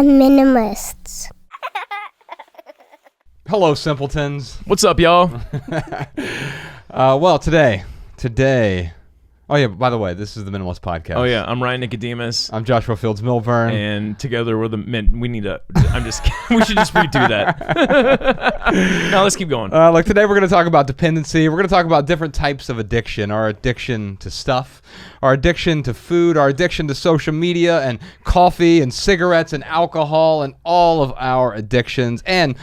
Minimalists. Hello, simpletons. What's up, y'all? Well, today. Oh yeah, by the way, this is the Minimalist Podcast. Oh yeah, I'm Ryan Nicodemus, I'm Joshua Fields Milburn. and together we're the men. We need to. I'm just. We should just redo that. Now let's keep going. Like today, we're going to talk about dependency. We're going to talk about different types of addiction: our addiction to stuff, our addiction to food, our addiction to social media and coffee and cigarettes and alcohol, and all of our addictions. And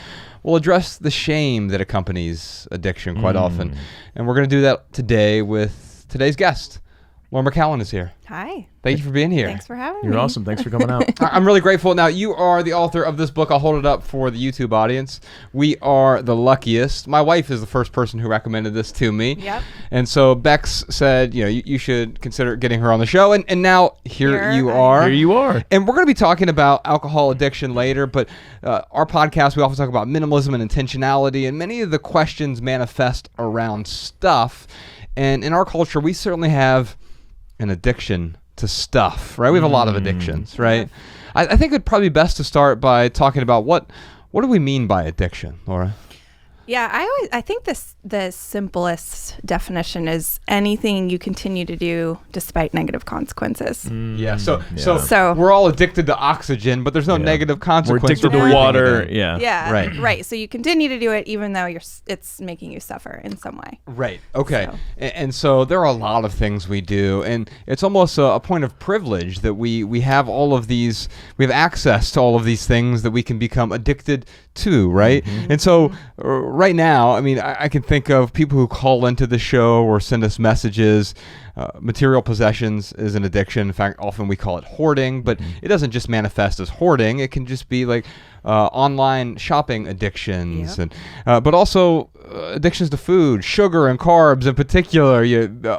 we'll address the shame that accompanies addiction quite often. And we're going to do that today with today's guest. Laura McKowen is here. Hi. Thank you for being here. Thanks for having me. You're awesome. Thanks for coming out. I'm really grateful. Now, you are the author of this book. I'll hold it up for the YouTube audience. We Are the Luckiest. My wife is the first person who recommended this to me. Yep. And so Bex said, you should consider getting her on the show. And now here you are. Here you are. And we're going to be talking about alcohol addiction later, but our podcast, we often talk about minimalism and intentionality, and many of the questions manifest around stuff. And in our culture, we certainly have an addiction to stuff, right? We have a lot of addictions, right? I think it'd probably be best to start by talking about what do we mean by addiction, Laura? Yeah, I think the simplest definition is anything you continue to do despite negative consequences. Yeah. So we're all addicted to oxygen, but there's no negative We're consequence. addicted for to water. breathing it in. Yeah. Yeah. Right. So you continue to do it even though it's making you suffer in some way. Right. Okay. So. And so there are a lot of things we do, and it's almost a point of privilege that we have all of these. We have access to all of these things that we can become addicted to, right? And so right now, I mean, I can think of people who call into the show or send us messages. Material possessions is an addiction. In fact, often we call it hoarding, but it doesn't just manifest as hoarding. It can just be like online shopping addictions, Yep. and but also addictions to food, sugar and carbs in particular.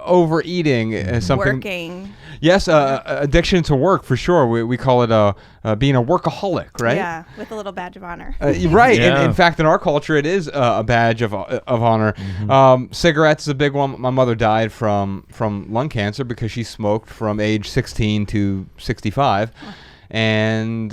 Overeating, something. Working. Yes, addiction to work for sure. We call it being a workaholic, right? Yeah, with a little badge of honor. Right. Yeah. In fact, in our culture, it is a badge of honor. Cigarettes is a big one. My mother died from lung cancer because she smoked from age 16 to 65, and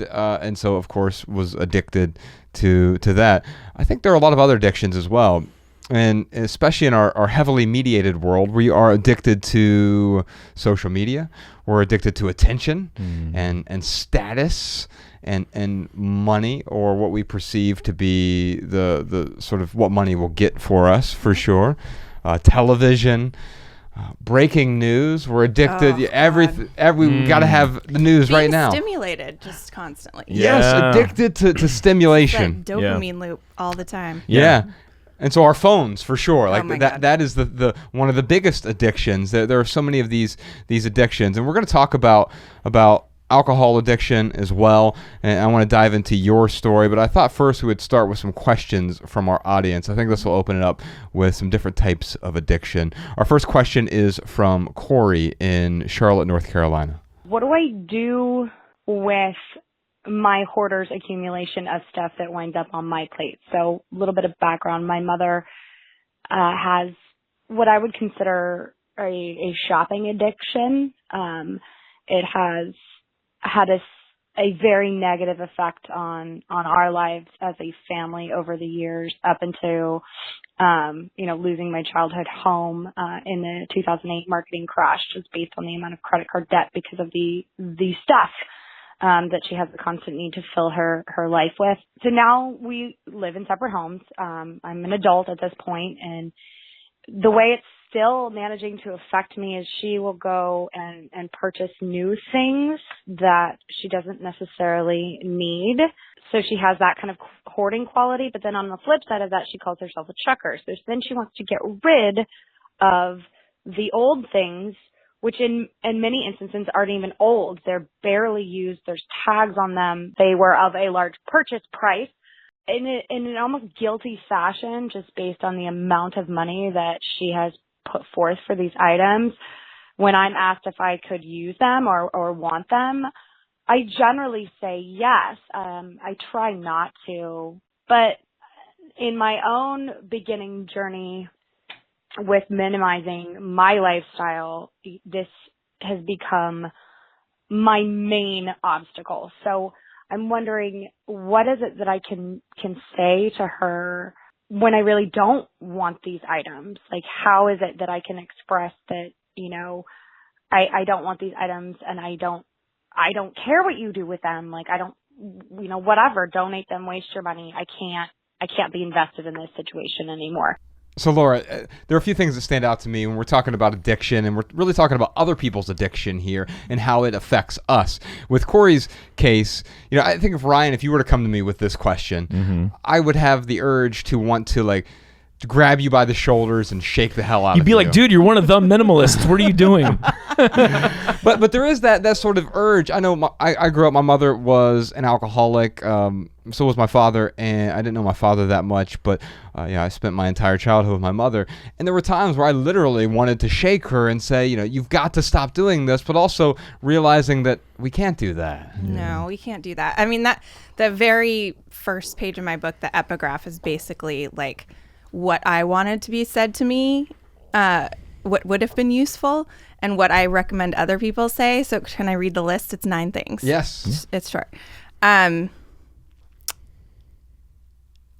so of course was addicted to that. I think there are a lot of other addictions as well. And especially in our heavily mediated world, we are addicted to social media. We're addicted to attention and status and money, or what we perceive to be the sort of what money will get for us, for sure. Television, breaking news. We're addicted. We got to have the news Being right now. Stimulated just constantly. Yes, Yeah. addicted to stimulation. That dopamine loop all the time. Yeah. And so our phones, for sure, like my that. God. That is the one of the biggest addictions. There are so many of these addictions, and we're going to talk about alcohol addiction as well. And I want to dive into your story, but I thought first we would start with some questions from our audience. I think this will open it up with some different types of addiction. Our first question is from Corey in Charlotte, North Carolina. What do I do with my hoarder's accumulation of stuff that winds up on my plate? So a little bit of background. My mother has what I would consider a shopping addiction. It has had a very negative effect on our lives as a family over the years, up until losing my childhood home in the 2008 marketing crash, just based on the amount of credit card debt because of the stuff that she has a constant need to fill her life with. So now we live in separate homes. I'm an adult at this point, and the way it's still managing to affect me is she will go and purchase new things that she doesn't necessarily need. So she has that kind of hoarding quality, but then on the flip side of that, she calls herself a chucker. So then she wants to get rid of the old things, which in many instances aren't even old. They're barely used. There's tags on them. They were of a large purchase price. In an almost guilty fashion, just based on the amount of money that she has put forth for these items. When I'm asked if I could use them or want them, I generally say yes. I try not to. But in my own beginning journey with minimizing my lifestyle, this has become my main obstacle. So I'm wondering, what is it that I can say to her when I really don't want these items? Like, how is it that I can express that, I don't want these items, and I don't care what you do with them. Like, I don't, whatever, donate them, waste your money. I can't be invested in this situation anymore. So, Laura, there are a few things that stand out to me when we're talking about addiction, and we're really talking about other people's addiction here and how it affects us. With Corey's case, I think if Ryan, if you were to come to me with this question, I would have the urge to want to to grab you by the shoulders and shake the hell out of you. You'd be like, dude, you're one of the minimalists. What are you doing? But there is that sort of urge. I know I grew up, my mother was an alcoholic, so was my father, and I didn't know my father that much, but I spent my entire childhood with my mother, and there were times where I literally wanted to shake her and say, you've got to stop doing this, but also realizing that we can't do that. No, we can't do that. I mean, the very first page of my book, the epigraph, is basically like what I wanted to be said to me, what would have been useful, and what I recommend other people say. So can I read the list? It's 9 things. Yes. It's short.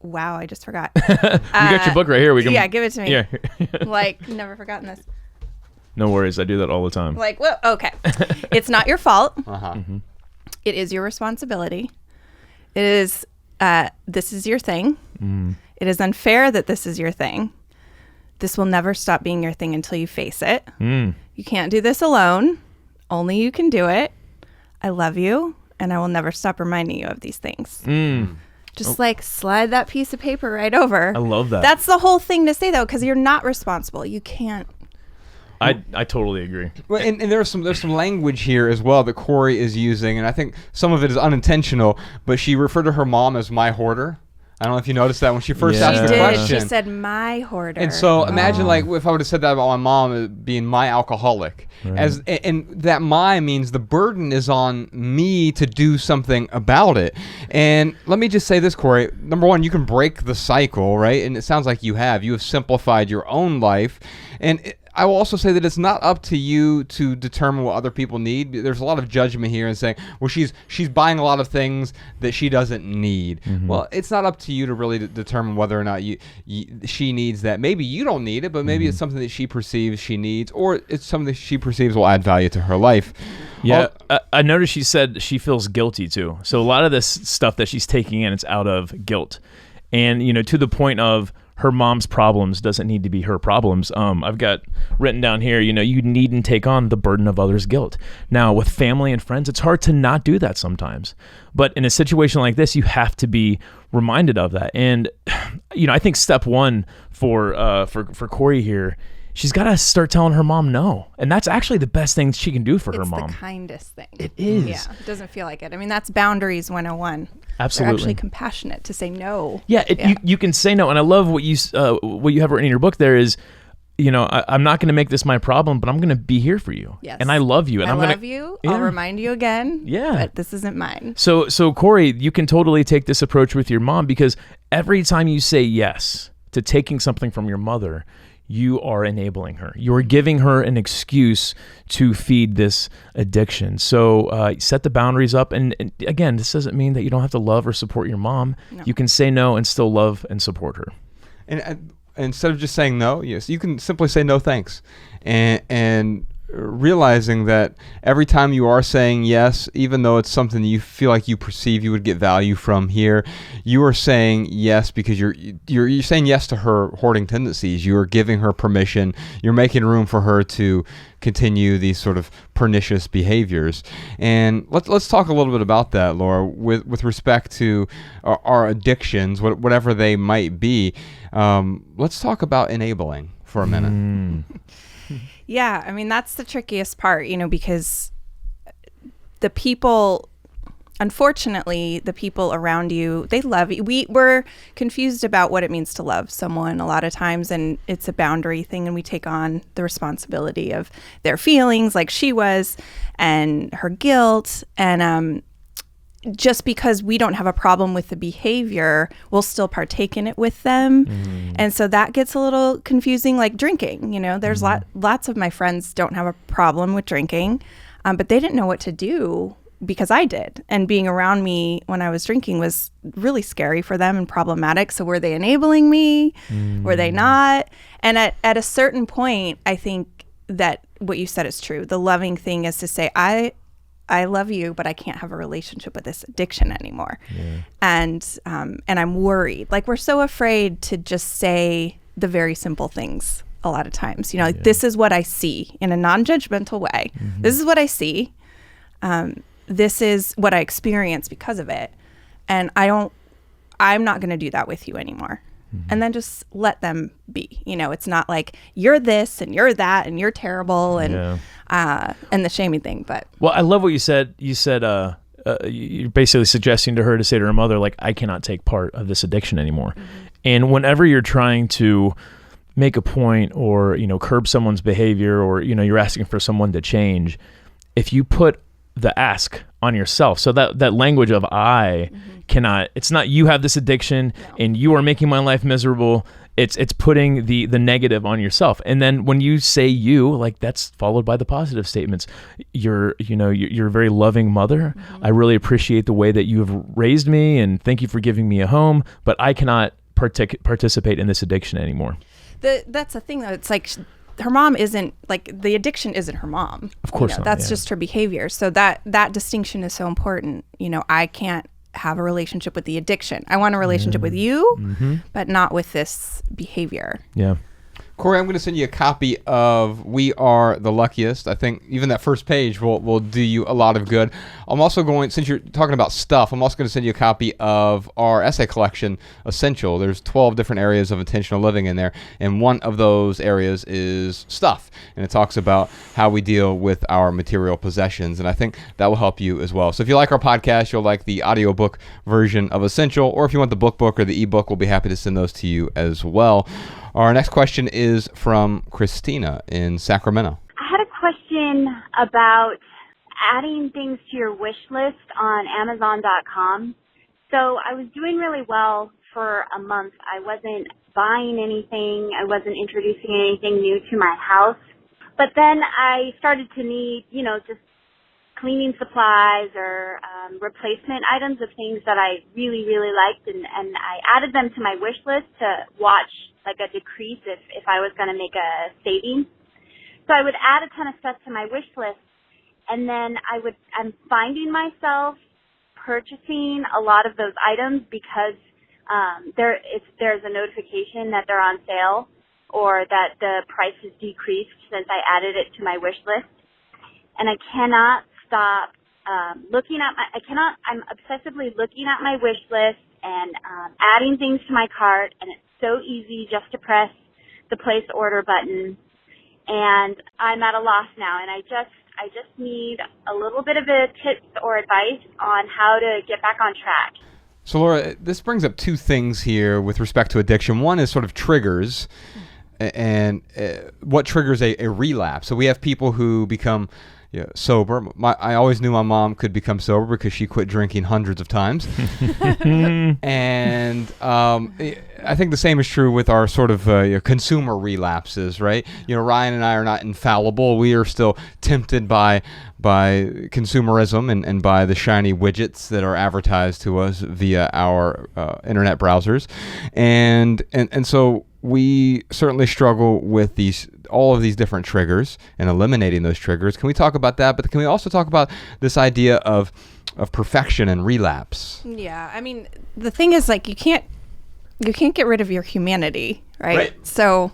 Wow, I just forgot. We got your book right here. We can. Yeah, give it to me. Yeah. Never forgotten this. No worries. I do that all the time. Well, okay. It's not your fault. Uh-huh. Mm-hmm. It is your responsibility. It is, this is your thing. Mm. It is unfair that this is your thing. This will never stop being your thing until you face it. Mm. You can't do this alone. Only you can do it. I love you, and I will never stop reminding you of these things. Mm. Just slide that piece of paper right over. I love that. That's the whole thing to say, though, because you're not responsible. You can't. I totally agree. Well, and there's some language here as well that Corey is using, and I think some of it is unintentional, but she referred to her mom as my hoarder. I don't know if you noticed that when she first asked the question. She said my hoarder. And so imagine if I would have said that about my mom being my alcoholic. Right. And that my means the burden is on me to do something about it. And let me just say this, Corey. Number one, you can break the cycle, right? And it sounds like you have. You have simplified your own life. And I will also say that it's not up to you to determine what other people need. There's a lot of judgment here and saying, well, she's buying a lot of things that she doesn't need. Mm-hmm. Well, it's not up to you to really determine whether or not she needs that. Maybe you don't need it, but maybe it's something that she perceives she needs, or it's something that she perceives will add value to her life. Yeah, I noticed she said she feels guilty too. So a lot of this stuff that she's taking in, it's out of guilt. And, to the point of, her mom's problems doesn't need to be her problems. I've got written down here, you needn't take on the burden of others' guilt. Now, with family and friends, it's hard to not do that sometimes. But in a situation like this, you have to be reminded of that. And, I think step one for Corey here, she's got to start telling her mom no. And that's actually the best thing she can do for her mom. It's the kindest thing. It is. Yeah, it doesn't feel like it. I mean, that's boundaries 101. Absolutely. They're actually compassionate to say no. Yeah, you can say no. And I love what you have written in your book there is, I'm not going to make this my problem, but I'm going to be here for you. Yes. And I love you. And I love you. Yeah. I'll remind you again. Yeah. But this isn't mine. So Corey, you can totally take this approach with your mom, because every time you say yes to taking something from your mother, you are enabling her. You're giving her an excuse to feed this addiction. So set the boundaries up. And again, this doesn't mean that you don't have to love or support your mom. No. You can say no and still love and support her. And instead of just saying no, yes, you can simply say no thanks. And realizing that every time you are saying yes, even though it's something you feel like you perceive you would get value from here, you are saying yes because you're saying yes to her hoarding tendencies. You are giving her permission. You're making room for her to continue these sort of pernicious behaviors. And let's talk a little bit about that, Laura, with respect to our addictions, whatever they might be. Let's talk about enabling for a minute. Yeah, I mean, that's the trickiest part, because the people, unfortunately, the people around you, they love you. We're confused about what it means to love someone a lot of times, and it's a boundary thing, and we take on the responsibility of their feelings like she was, and her guilt, and just because we don't have a problem with the behavior, we'll still partake in it with them. And so that gets a little confusing, like drinking. There's lots of my friends don't have a problem with drinking, but they didn't know what to do because I did. And being around me when I was drinking was really scary for them and problematic. So were they enabling me? Were they not? And at a certain point, I think that what you said is true. The loving thing is to say, I love you, but I can't have a relationship with this addiction anymore. Yeah. And I'm worried. Like, we're so afraid to just say the very simple things a lot of times. You know, like, this is what I see in a non-judgmental way. This is what I see. This is what I experience because of it. And I'm not going to do that with you anymore. And then just let them be. You know, it's not like you're this and you're that and you're terrible and the shaming thing. But well, I love what you said. You said you're basically suggesting to her to say to her mother, like, I cannot take part of this addiction anymore. And whenever you're trying to make a point or, you know, curb someone's behavior, or, you know, you're asking for someone to change, if you put the ask on yourself, so that language of I cannot, it's not you have this addiction and you are making my life miserable. It's putting the negative on yourself. And then when you say you, like, that's followed by the positive statements. You're a very loving mother. I really appreciate the way that you have raised me, and thank you for giving me a home, but I cannot participate in this addiction anymore. That's the thing, though. It's like her mom isn't, like, the addiction isn't her mom. Of course not. Not, that's just her behavior. So that distinction is so important. You know, I can't have a relationship with the addiction. I want a relationship with you, but not with this behavior. Yeah. Corey, I'm going to send you a copy of We Are the Luckiest. I think even that first page will do you a lot of good. I'm also going, since you're talking about stuff, I'm also going to send you a copy of our essay collection, Essential. There's 12 different areas of intentional living in there, and one of those areas is stuff, and it talks about how we deal with our material possessions, and I think that will help you as well. So if you like our podcast, you'll like the audiobook version of Essential, or if you want the book or the ebook, we'll be happy to send those to you as well. Our next question is from Christina in Sacramento. I had a question about adding things to your wish list on Amazon.com. So I was doing really well for a month. I wasn't buying anything. I wasn't introducing anything new to my house. But then I started to need, just cleaning supplies or replacement items of things that I really, really liked. And I added them to my wish list to watch like a decrease if I was going to make a savings. So I would add a ton of stuff to my wish list, and then I'm finding myself purchasing a lot of those items because there's a notification that they're on sale or that the price has decreased since I added it to my wish list. And I cannot stop I'm obsessively looking at my wish list and adding things to my cart, and it's so easy just to press the place order button, and I'm at a loss now, and I just need a little bit of a tips or advice on how to get back on track. So Laura, this brings up two things here with respect to addiction. One is sort of triggers, and what triggers a relapse. So we have people who become sober. I always knew my mom could become sober because she quit drinking hundreds of times. And I think the same is true with our sort of consumer relapses, right? Ryan and I are not infallible. We are still tempted by consumerism and by the shiny widgets that are advertised to us via our internet browsers. And so we certainly struggle with all of these different triggers and eliminating those triggers. Can we talk about that? But can we also talk about this idea of perfection and relapse? Yeah, I mean, the thing is, like, you can't get rid of your humanity, right? So,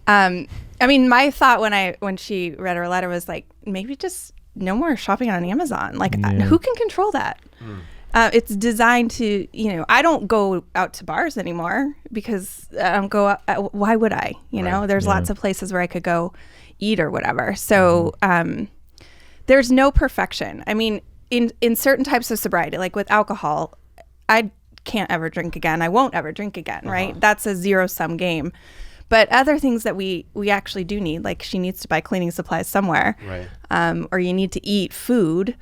I mean, my thought when she read her letter was like, maybe just no more shopping on Amazon. Like, who can control that? It's designed to, I don't go out to bars anymore because I don't go out. Why would I? There's lots of places where I could go eat or whatever. So there's no perfection. I mean, in certain types of sobriety, like with alcohol, I can't ever drink again. I won't ever drink again, right? That's a zero-sum game. But other things that we actually do need, like she needs to buy cleaning supplies somewhere, right? Or you need to eat food.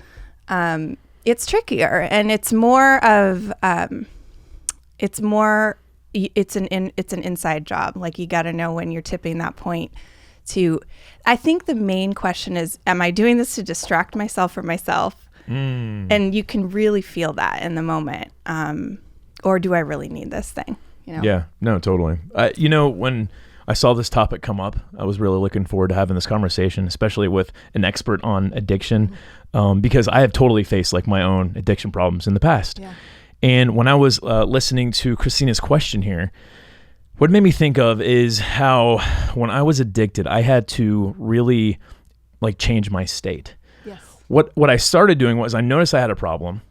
It's trickier, and it's more of it's an inside job. Like, you got to know when you're tipping that point. I think the main question is, am I doing this to distract myself from myself, And you can really feel that in the moment. Or do I really need this thing? You know? Yeah, no, totally. When I saw this topic come up, I was really looking forward to having this conversation, especially with an expert on addiction, because I have totally faced like my own addiction problems in the past. Yeah. And when I was listening to Christina's question here, what it made me think of is how when I was addicted, I had to really like change my state. Yes. What I started doing was I noticed I had a problem.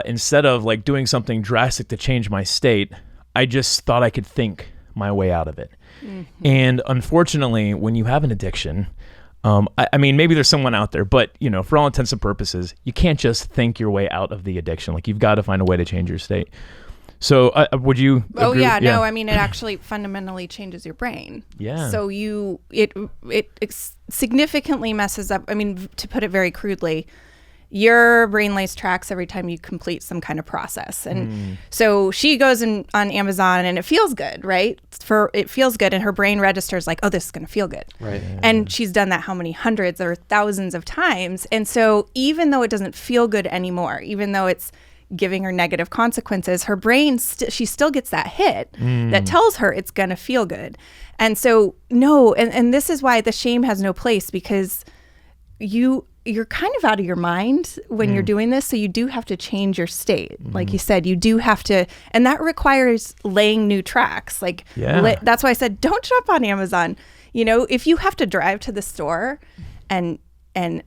Instead of like doing something drastic to change my state, I just thought I could think my way out of it. Mm-hmm. And unfortunately, when you have an addiction, I mean, maybe there's someone out there, but for all intents and purposes, you can't just think your way out of the addiction. Like you've got to find a way to change your state. So would you? Oh agree? yeah, no. I mean, it actually fundamentally changes your brain. Yeah. So it significantly messes up. I mean, to put it very crudely, your brain lays tracks every time you complete some kind of process. And so she goes on Amazon and it feels good, right? It feels good, and her brain registers like, oh, this is going to feel good. Right. Yeah. And she's done that how many hundreds or thousands of times. And so even though it doesn't feel good anymore, even though it's giving her negative consequences, her brain, she still gets that hit that tells her it's going to feel good. And so, no, and this is why the shame has no place, because you're kind of out of your mind when you're doing this. So you do have to change your state. Like you said, you do have to, and that requires laying new tracks. Like that's why I said, don't jump on Amazon. If you have to drive to the store and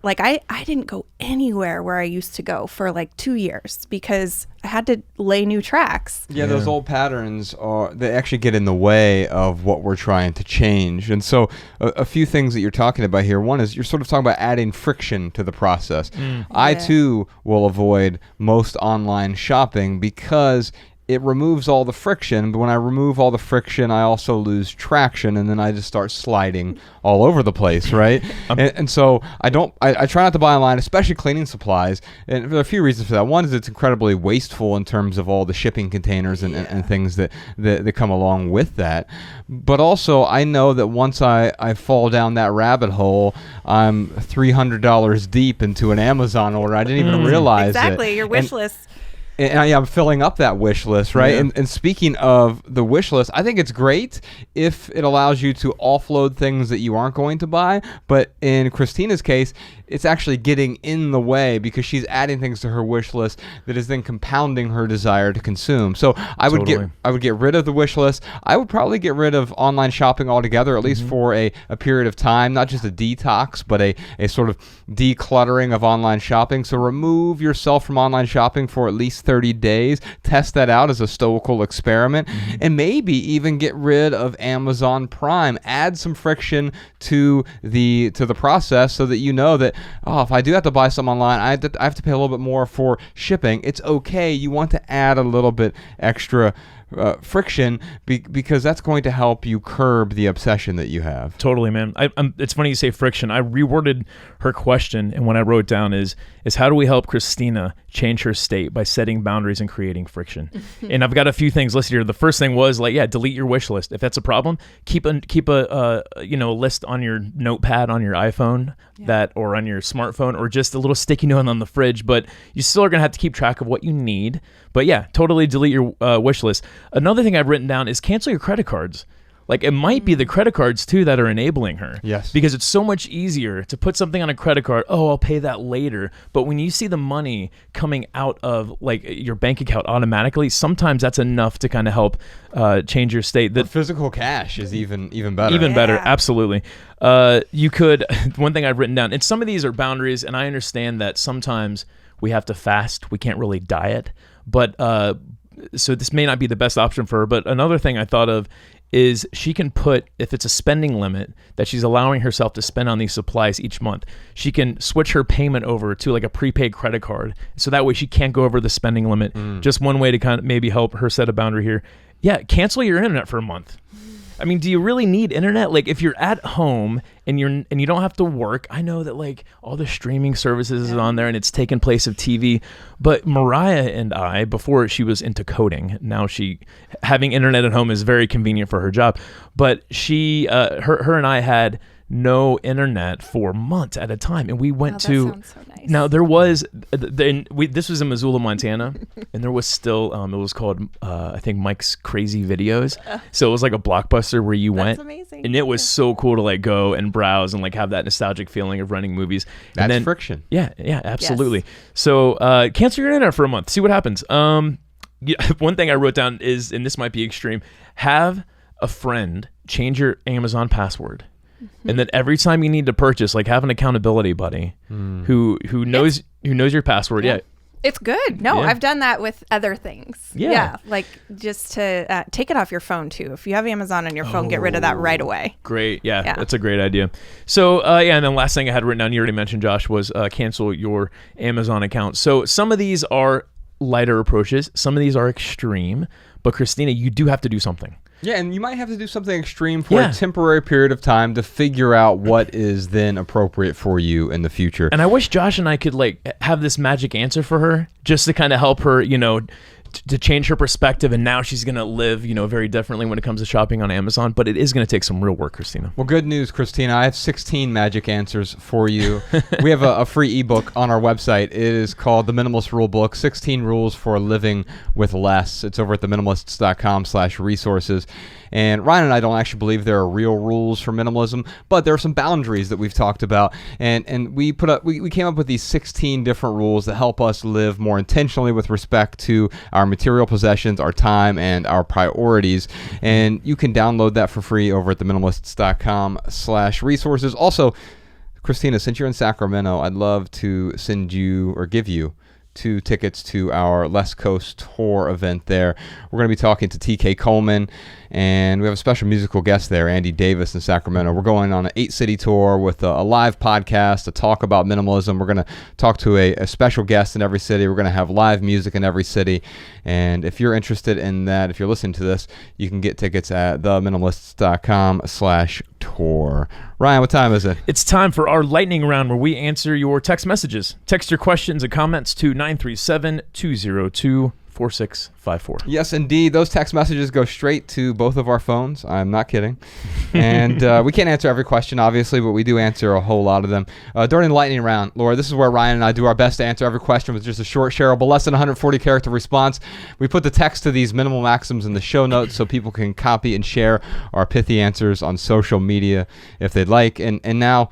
like I didn't go anywhere where I used to go for like 2 years because I had to lay new tracks. Yeah, those old patterns they actually get in the way of what we're trying to change. And so a few things that you're talking about here. One is you're sort of talking about adding friction to the process. I too will avoid most online shopping because it removes all the friction, but when I remove all the friction, I also lose traction, and then I just start sliding all over the place, right? And so I try not to buy online, especially cleaning supplies, and there are a few reasons for that. One is it's incredibly wasteful in terms of all the shipping containers and things that come along with that. But also, I know that once I fall down that rabbit hole, I'm $300 deep into an Amazon order. I didn't even realize it. Exactly, your wish list. And I'm filling up that wish list, right? Yeah. And speaking of the wish list, I think it's great if it allows you to offload things that you aren't going to buy. But in Christina's case, it's actually getting in the way because she's adding things to her wish list that is then compounding her desire to consume. So I would get rid of the wish list. I would probably get rid of online shopping altogether, at least for a period of time, not just a detox, but a sort of decluttering of online shopping. So remove yourself from online shopping for at least 30 days. Test that out as a stoical experiment, and maybe even get rid of Amazon Prime. Add some friction to the process so that you know that, if I do have to buy something online, I have to pay a little bit more for shipping. It's okay. You want to add a little bit extra friction because that's going to help you curb the obsession that you have. Totally, man. It's funny you say friction. I reworded her question, and what I wrote down is how do we help Christina change her state by setting boundaries and creating friction? And I've got a few things listed here. The first thing was delete your wish list. If that's a problem, keep a list on your notepad on your iPhone or on your smartphone, or just a little sticky note on the fridge. But you still are gonna have to keep track of what you need. But totally delete your wish list. Another thing I've written down is cancel your credit cards. Like, it might be the credit cards too that are enabling her. Yes. Because it's so much easier to put something on a credit card. Oh, I'll pay that later. But when you see the money coming out of like your bank account automatically, sometimes that's enough to kind of help change your state. That physical cash is even better. Even better, absolutely. You could. One thing I've written down, and some of these are boundaries, and I understand that sometimes we have to fast. We can't really diet, but so this may not be the best option for her. But another thing I thought of is she can put, if it's a spending limit that she's allowing herself to spend on these supplies each month, she can switch her payment over to like a prepaid credit card. So that way she can't go over the spending limit. Just one way to kind of maybe help her set a boundary here. Cancel your internet for a month. I mean, do you really need internet? Like, if you're at home and you don't have to work, I know that like all the streaming services is on there and it's taken place of TV. But Mariah and I, before she was into coding, now having internet at home is very convenient for her job. But her and I had no internet for months at a time, and we went to. That sounds so nice. Now there was, this was in Missoula, Montana, and there was still, it was called, I think Mike's Crazy Videos. So it was like a Blockbuster where you went, amazing. and it was so cool to like go and browse and like have that nostalgic feeling of renting movies. That's and then, friction. Yeah, absolutely. Yes. So cancel your internet for a month, see what happens. One thing I wrote down is, and this might be extreme, have a friend change your Amazon password. And then every time you need to purchase, like have an accountability buddy who knows your password. Yeah. It's good. No, Yeah. I've done that with other things. Yeah. Like just to take it off your phone too. If you have Amazon on your phone, get rid of that right away. Great. Yeah, that's a great idea. So, and then last thing I had written down, you already mentioned, Josh, was cancel your Amazon account. So some of these are lighter approaches. Some of these are extreme. But Christina, you do have to do something. Yeah, and you might have to do something extreme for a temporary period of time to figure out what is then appropriate for you in the future. And I wish Josh and I could like have this magic answer for her, just to kind of help her, to change her perspective. And now she's going to live, very differently when it comes to shopping on Amazon. But it is going to take some real work, Christina. Well, good news, Christina. I have 16 magic answers for you. We have a free ebook on our website. It is called The Minimalist Rulebook, 16 Rules for Living with Less. It's over at theminimalists.com/resources. And Ryan and I don't actually believe there are real rules for minimalism, but there are some boundaries that we've talked about. And we came up with these 16 different rules that help us live more intentionally with respect to our material possessions, our time, and our priorities. And you can download that for free over at theminimalists.com/resources. Also, Christina, since you're in Sacramento, I'd love to send you or give you 2 tickets to our Les Coast tour event there. We're going to be talking to TK Coleman, and we have a special musical guest there, Andy Davis in Sacramento. We're going on an 8-city tour with a live podcast to talk about minimalism. We're going to talk to a special guest in every city. We're going to have live music in every city. And if you're interested in that, if you're listening to this, you can get tickets at theminimalists.com/tour. Ryan, what time is it? It's time for our lightning round where we answer your text messages. Text your questions and comments to 937-202-4654. Yes, indeed. Those text messages go straight to both of our phones. I'm not kidding. And we can't answer every question, obviously, but we do answer a whole lot of them. During the lightning round, Laura, this is where Ryan and I do our best to answer every question with just a short, shareable, less than 140-character response. We put the text to these minimal maxims in the show notes so people can copy and share our pithy answers on social media if they'd like. And now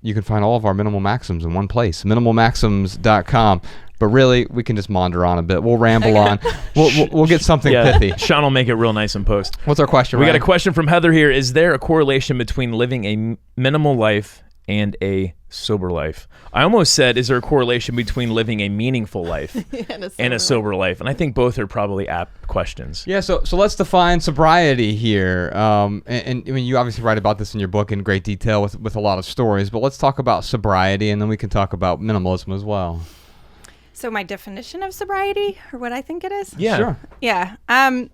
you can find all of our minimal maxims in one place, minimalmaxims.com. But really, we can just maunder on a bit. We'll ramble on. We'll get something pithy. Sean will make it real nice in post. What's our question, We Ryan? got a question from Heather here. Is there a correlation between living a minimal life and a sober life? I almost said, is there a correlation between living a meaningful life and a sober life? And I think both are probably apt questions. Yeah, so let's define sobriety here. And I mean, you obviously write about this in your book in great detail with a lot of stories, but let's talk about sobriety, and then we can talk about minimalism as well. So my definition of sobriety, or what I think it is? Yeah. Sure. Yeah. I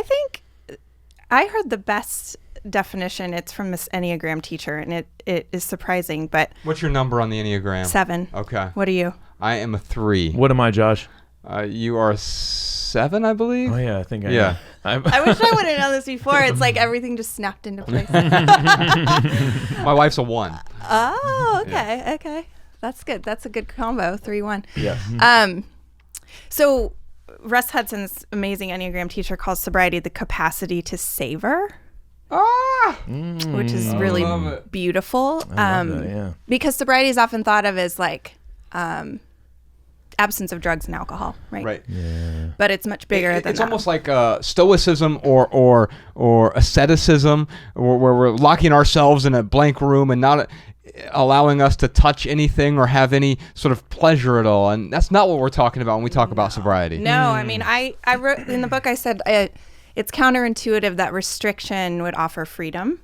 think I heard the best definition. It's from this Enneagram teacher, and it is surprising, but... What's your number on the Enneagram? 7. Okay. What are you? I am a 3. What am I, Josh? You are a 7, I believe? Oh, yeah, I think I Yeah. am. I wish I would have known this before. It's like everything just snapped into place. My wife's a 1. Oh, okay. Yeah. Okay. That's good. That's a good combo. 3-1. Yeah. So Russ Hudson's amazing Enneagram teacher calls sobriety the capacity to savor. Which is really beautiful. I love that, yeah. Because sobriety is often thought of as like absence of drugs and alcohol, right? Right. Yeah. But it's much bigger than it's that. almost like stoicism or asceticism, where we're locking ourselves in a blank room and not allowing us to touch anything or have any sort of pleasure at all. And that's not what we're talking about when we talk about sobriety. No, I mean, I wrote in the book, I said it's counterintuitive that restriction would offer freedom,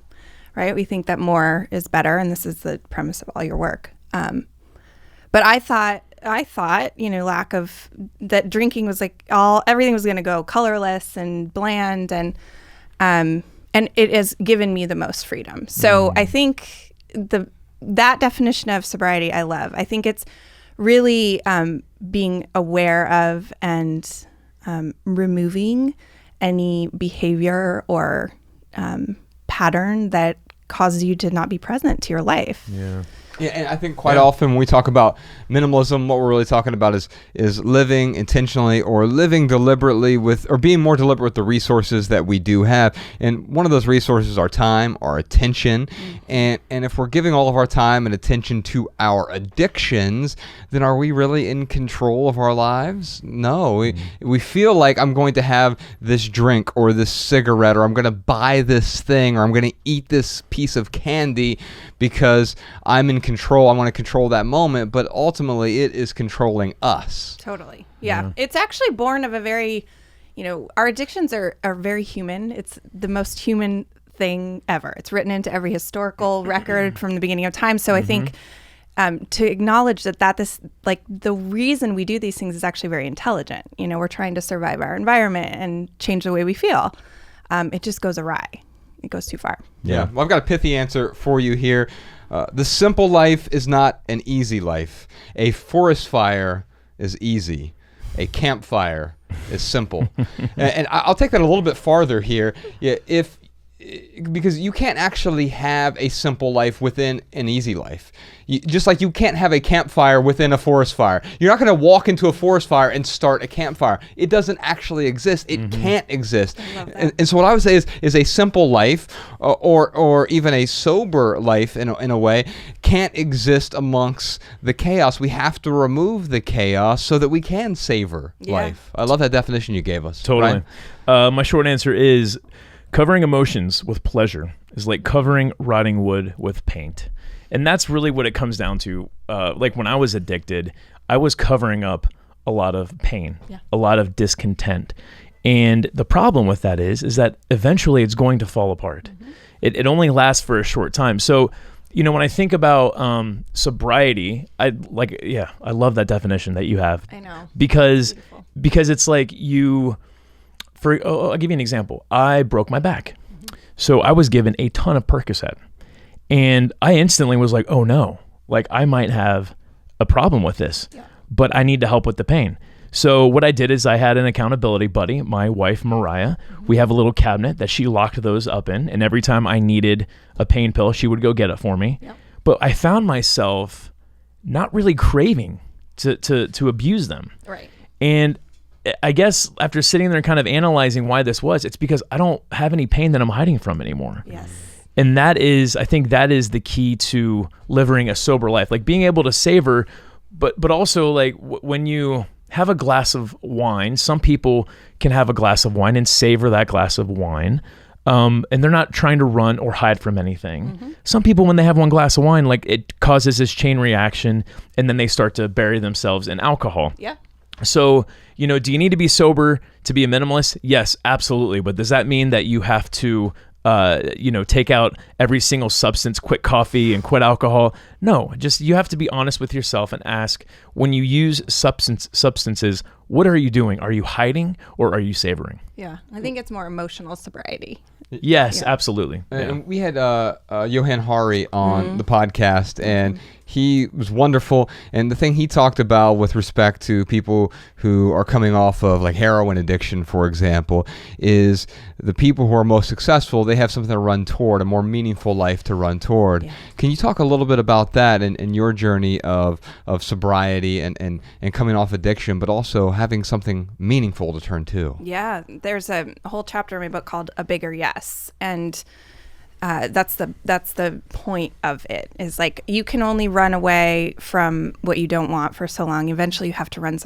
right? We think that more is better, and this is the premise of all your work. But I thought, lack of that drinking was like everything was going to go colorless and bland, and it has given me the most freedom. So I think that definition of sobriety I love. I think it's really being aware of and removing any behavior or pattern that causes you to not be present to your life. Yeah. Yeah, and I think quite often when we talk about minimalism, what we're really talking about is living intentionally or living deliberately with, or being more deliberate with the resources that we do have. And one of those resources are time, our attention. And if we're giving all of our time and attention to our addictions, then are we really in control of our lives? No. We feel like I'm going to have this drink or this cigarette, or I'm going to buy this thing, or I'm going to eat this piece of candy because I'm in control. I want to control that moment, but ultimately it is controlling us. Totally. Yeah. It's actually born of a very, our addictions are very human. It's the most human thing ever. It's written into every historical record from the beginning of time. So I think to acknowledge that this, like, the reason we do these things is actually very intelligent. We're trying to survive our environment and change the way we feel. It just goes awry. It goes too far. Yeah. Well, I've got a pithy answer for you here. The simple life is not an easy life. A forest fire is easy. A campfire is simple. And I'll take that a little bit farther here. Yeah, because you can't actually have a simple life within an easy life. Just like you can't have a campfire within a forest fire. You're not going to walk into a forest fire and start a campfire. It doesn't actually exist. It can't exist. And so what I would say is a simple life or even a sober life in a way can't exist amongst the chaos. We have to remove the chaos so that we can savor life. I love that definition you gave us. Totally. My short answer is covering emotions with pleasure is like covering rotting wood with paint. And that's really what it comes down to. Like when I was addicted, I was covering up a lot of pain, a lot of discontent. And the problem with that is that eventually it's going to fall apart. It only lasts for a short time. So, when I think about sobriety, I love that definition that you have. I know. Because it's like I'll give you an example. I broke my back. So I was given a ton of Percocet. And I instantly was like, oh no, like I might have a problem with this, but I need to help with the pain. So what I did is I had an accountability buddy, my wife, Mariah. We have a little cabinet that she locked those up in. And every time I needed a pain pill, she would go get it for me. But I found myself not really craving to abuse them. Right. And I guess after sitting there and kind of analyzing why this was, it's because I don't have any pain that I'm hiding from anymore. Yes. And I think that is the key to living a sober life, like being able to savor, but also like when you have a glass of wine, some people can have a glass of wine and savor that glass of wine. And they're not trying to run or hide from anything. Some people, when they have one glass of wine, like it causes this chain reaction and then they start to bury themselves in alcohol. Yeah. So, do you need to be sober to be a minimalist? Yes, absolutely. But does that mean that you have to, take out every single substance, quit coffee and quit alcohol? No, just you have to be honest with yourself and ask, when you use substances, what are you doing? Are you hiding or are you savoring? Yeah, I think it's more emotional sobriety. Yes, absolutely. And we had Johan Hari on the podcast, and he was wonderful. And the thing he talked about with respect to people who are coming off of like heroin addiction, for example, is the people who are most successful, they have something to run toward, a more meaningful life to run toward. Yeah. Can you talk a little bit about that and your journey of sobriety and coming off addiction, but also having something meaningful to turn to? Yeah, there's a whole chapter in my book called A Bigger Yes. And that's the point of it, is like you can only run away from what you don't want for so long. Eventually you have to run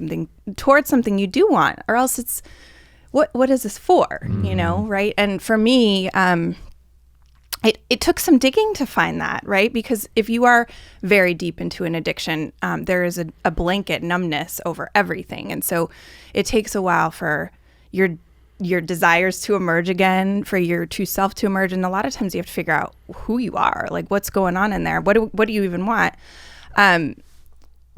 towards something you do want, or else it's what is this for? Right? And for me, it took some digging to find that, right? Because if you are very deep into an addiction, there is a blanket numbness over everything. And so it takes a while for your desires to emerge again, for your true self to emerge. And a lot of times you have to figure out who you are, like what's going on in there. What do you even want?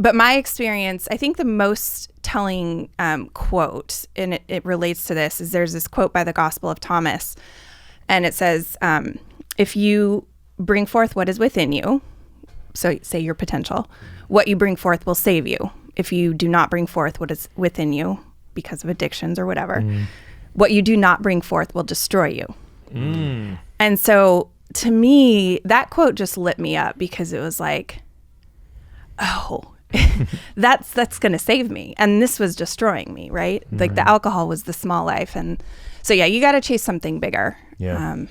But my experience, I think the most telling quote, and it relates to this, is there's this quote by the Gospel of Thomas. And it says, if you bring forth what is within you, so say your potential, what you bring forth will save you. If you do not bring forth what is within you because of addictions or whatever, what you do not bring forth will destroy you. And so to me, that quote just lit me up because it was like, oh, that's going to save me. And this was destroying me, right? Like the alcohol was the small life. And so, yeah, you got to chase something bigger. Yeah.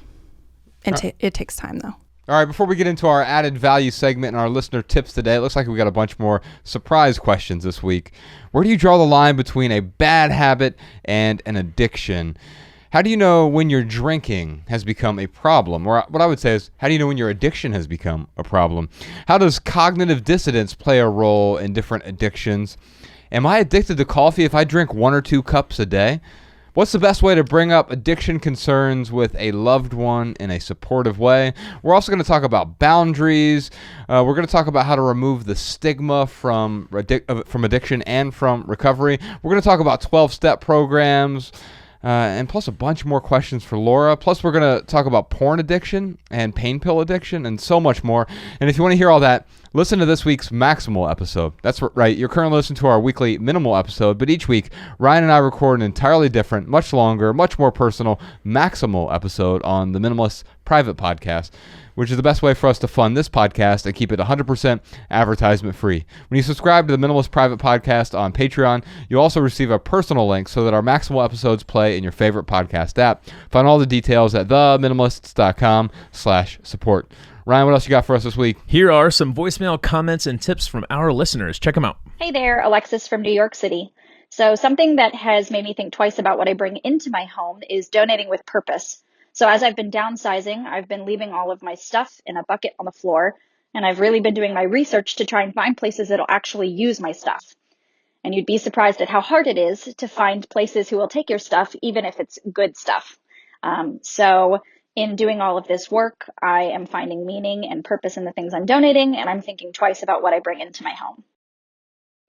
It takes time, though. All right, before we get into our added value segment and our listener tips today, it looks like we got a bunch more surprise questions this week. Where do you draw the line between a bad habit and an addiction? How do you know when your drinking has become a problem? Or what I would say is, how do you know when your addiction has become a problem? How does cognitive dissonance play a role in different addictions? Am I addicted to coffee if I drink 1 or 2 cups a day? What's the best way to bring up addiction concerns with a loved one in a supportive way? We're also going to talk about boundaries. We're going to talk about how to remove the stigma from addiction and from recovery. We're going to talk about 12-step programs. And plus a bunch more questions for Laura. Plus we're going to talk about porn addiction and pain pill addiction and so much more. And if you want to hear all that, listen to this week's Maximal episode. That's right. You're currently listening to our weekly Minimal episode, but each week Ryan and I record an entirely different, much longer, much more personal Maximal episode on the Minimalists private podcast, which is the best way for us to fund this podcast and keep it 100% advertisement free. When you subscribe to the Minimalist Private Podcast on Patreon, you also receive a personal link so that our Maximal episodes play in your favorite podcast app. Find all the details at theminimalists.com/support. Ryan, what else you got for us this week? Here are some voicemail comments and tips from our listeners. Check them out. Hey there, Alexis from New York City. So something that has made me think twice about what I bring into my home is donating with purpose. So as I've been downsizing, I've been leaving all of my stuff in a bucket on the floor, and I've really been doing my research to try and find places that'll actually use my stuff. And you'd be surprised at how hard it is to find places who will take your stuff, even if it's good stuff. So in doing all of this work, I am finding meaning and purpose in the things I'm donating, and I'm thinking twice about what I bring into my home.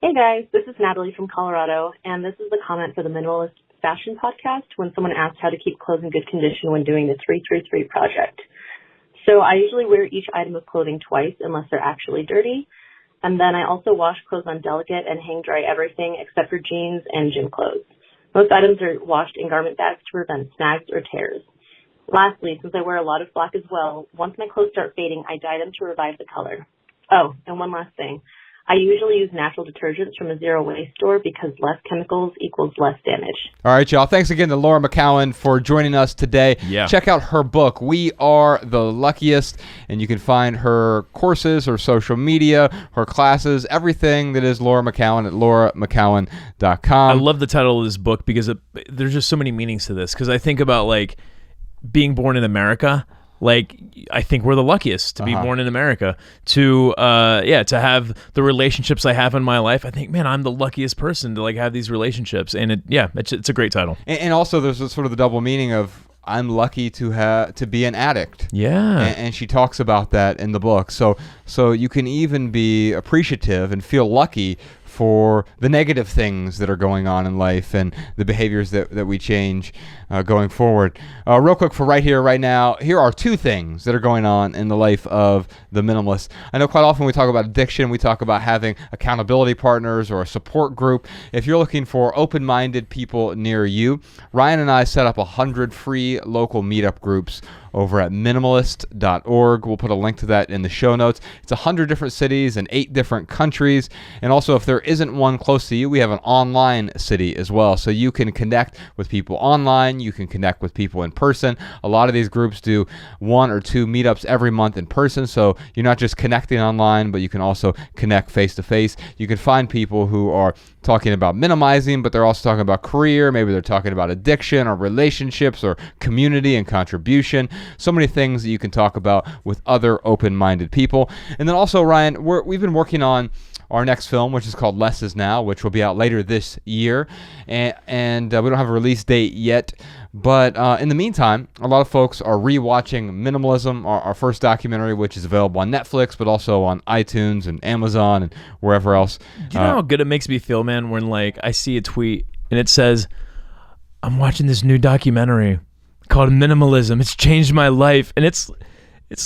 Hey guys, this is Natalie from Colorado, and this is the comment for the Minimalist Fashion Podcast when someone asked how to keep clothes in good condition when doing the 333 project. So I usually wear each item of clothing twice unless they're actually dirty, and then I also wash clothes on delicate and hang dry everything except for jeans and gym clothes. Most items are washed in garment bags to prevent snags or tears. Lastly, since I wear a lot of black as well, once my clothes start fading, I dye them to revive the color. Oh, and one last thing. I usually use natural detergents from a zero-waste store because less chemicals equals less damage. All right, y'all. Thanks again to Laura McKowen for joining us today. Yeah. Check out her book, We Are the Luckiest, and you can find her courses, her social media, her classes, everything that is Laura McKowen at lauramckowen.com. I love the title of this book because there's just so many meanings to this, because I think about like being born in America. Like, I think we're the luckiest to be born in America, to have the relationships I have in my life. I think, man, I'm the luckiest person to like have these relationships. And it's a great title. And also there's sort of the double meaning of I'm lucky to be an addict. Yeah. And she talks about that in the book. So you can even be appreciative and feel lucky for the negative things that are going on in life and the behaviors that we change going forward. Real quick for right here, right now, here are 2 things that are going on in the life of the minimalist. I know quite often we talk about addiction, we talk about having accountability partners or a support group. If you're looking for open-minded people near you, Ryan and I set up 100 free local meetup groups over at minimalist.org. We'll put a link to that in the show notes. It's 100 different cities and 8 different countries. And also, if there isn't one close to you, we have an online city as well. So you can connect with people online. You can connect with people in person. A lot of these groups do 1 or 2 meetups every month in person. So you're not just connecting online, but you can also connect face to face. You can find people who are talking about minimizing, but they're also talking about career. Maybe they're talking about addiction or relationships or community and contribution. So many things that you can talk about with other open-minded people. And then also, Ryan, we've been working on our next film, which is called Less Is Now, which will be out later this year. And we don't have a release date yet. But in the meantime, a lot of folks are rewatching Minimalism, our first documentary, which is available on Netflix, but also on iTunes and Amazon and wherever else. Do you know how good it makes me feel, man, when like I see a tweet and it says, I'm watching this new documentary called Minimalism. It's changed my life. And it's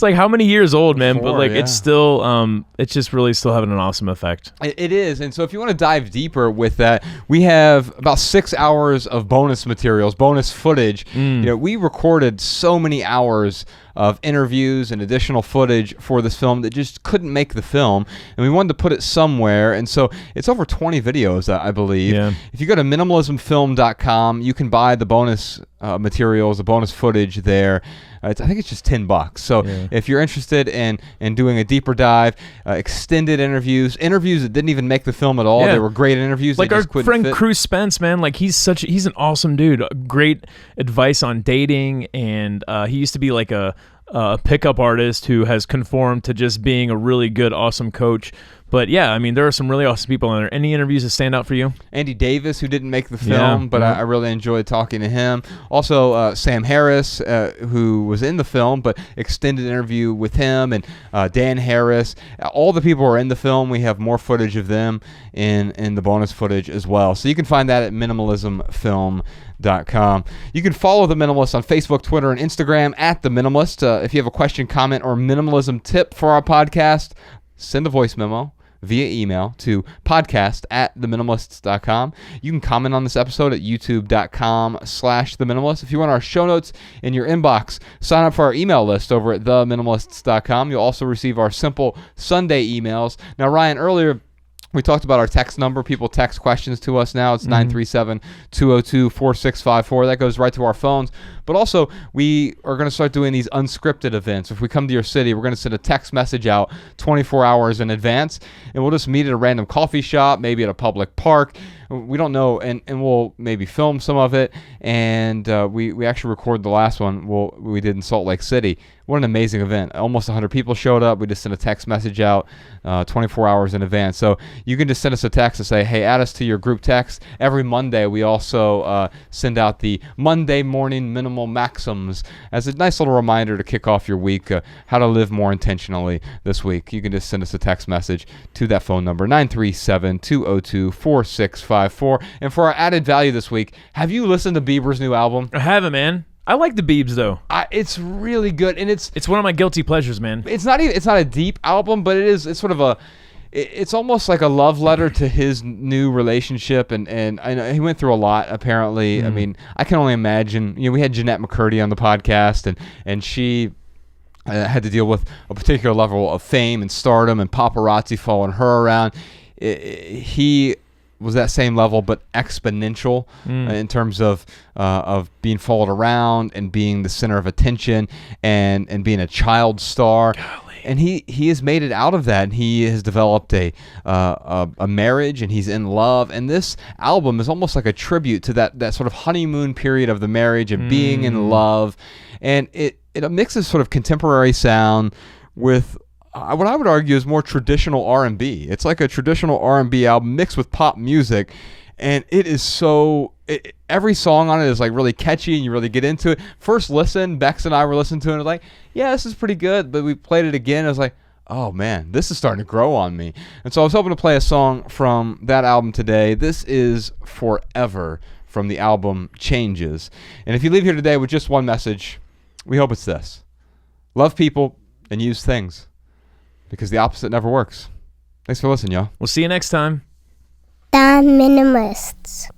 like how many years old, man? But like it's still, it's just really still having an awesome effect. It is. And so if you want to dive deeper with that, we have about 6 hours of bonus materials, bonus footage. You know, we recorded so many hours of interviews and additional footage for this film that just couldn't make the film, and we wanted to put it somewhere, and so it's over 20 videos, I believe. Yeah. If you go to minimalismfilm.com, you can buy the bonus materials, the bonus footage there. I think it's just $10. So if you're interested in doing a deeper dive, extended interviews that didn't even make the film at all, they were great interviews. Like our friend Cruz Spence, man, like he's an awesome dude. Great advice on dating, and he used to be like a pickup artist who has conformed to just being a really good, awesome coach. But yeah, I mean, there are some really awesome people in there. Any interviews that stand out for you? Andy Davis, who didn't make the film, but I really enjoyed talking to him. Also, Sam Harris, who was in the film, but extended interview with him, and Dan Harris. All the people who are in the film, we have more footage of them in the bonus footage as well. So you can find that at minimalismfilm.com. You can follow The Minimalist on Facebook, Twitter, and Instagram at The Minimalist. If you have a question, comment, or minimalism tip for our podcast, send a voice memo via email to podcast@theminimalists.com. You can comment on this episode at youtube.com/theminimalist. If you want our show notes in your inbox, sign up for our email list over at theminimalists.com. You'll also receive our simple Sunday emails. Now, Ryan, earlier we talked about our text number. People text questions to us now. It's 937-202-4654. That goes right to our phones. But also, we are going to start doing these unscripted events. If we come to your city, we're going to send a text message out 24 hours in advance, and we'll just meet at a random coffee shop, maybe at a public park. We don't know, and we'll maybe film some of it. And we actually recorded the last one we did in Salt Lake City. What an amazing event. Almost 100 people showed up. We just sent a text message out 24 hours in advance. So you can just send us a text and say, hey, add us to your group text. Every Monday, we also send out the Monday morning minimal maxims as a nice little reminder to kick off your week, how to live more intentionally this week. You can just send us a text message to that phone number, 937-202-4654. And for our added value this week, have you listened to Bieber's new album? I haven't, man. I like the Biebs though. It's really good, and it's one of my guilty pleasures, man. It's not a deep album, but it's sort of it's almost like a love letter to his new relationship, and I know he went through a lot apparently. I mean, I can only imagine. We had Jeanette McCurdy on the podcast, and she had to deal with a particular level of fame and stardom and paparazzi following her around. He was that same level, but exponential in terms of being followed around and being the center of attention and being a child star. Golly. And he has made it out of that. And he has developed a marriage, and he's in love. And this album is almost like a tribute to that sort of honeymoon period of the marriage and being in love. And it mixes sort of contemporary sound with what I would argue is more traditional R&B. It's like a traditional R&B album mixed with pop music, and it is every song on it is like really catchy, and you really get into it. First listen, Bex and I were listening to it, and like, yeah, this is pretty good, but we played it again, and I was like, oh man, this is starting to grow on me. And so I was hoping to play a song from that album today. This is Forever from the album Changes. And if you leave here today with just one message, we hope it's this: love people and use things, because the opposite never works. Thanks for listening, y'all. We'll see you next time. The Minimalists.